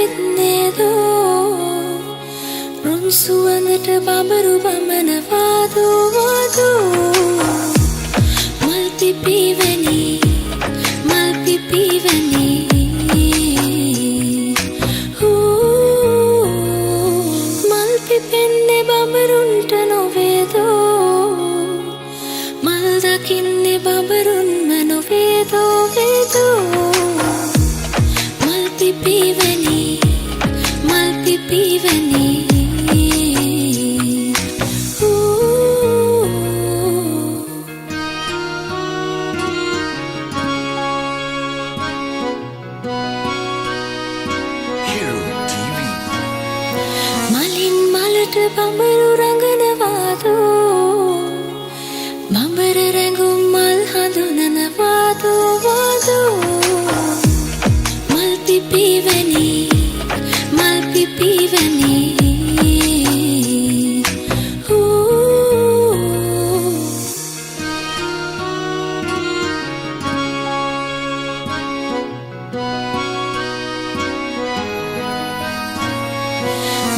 ඇවිත්නේදෝ රුන් සුවඳට බඹරු බමනවාදෝ මල් පිපිවැනි මල් පිපෙන්නේ බඹරුන්ට නොවේදෝ මල් දකින්නේ බඹරුන්ම නොවේදෝ මල් පිපිවැනි මලින් මලට බඹරු රඟනවාදෝ බඹර රැඟුම් මල් හඳුනනවාදෝ මල් පිපිවැනි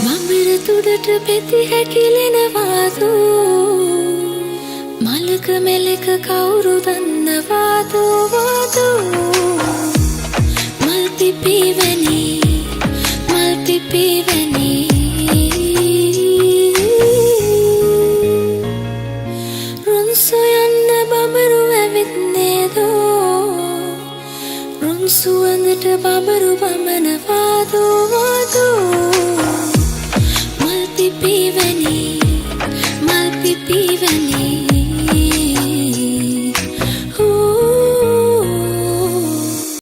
බඹර තුඩට පෙති හැකිලෙනවාදෝ මලක මෙලක කවුරු දන්නවාදෝ මල් පිපිවැනි රුන් සොයන්න බඹරු ඇවිත්නේදෝ රුන් සුවඳට බඹරු බමනවාදෝ මල් පිපිවැනි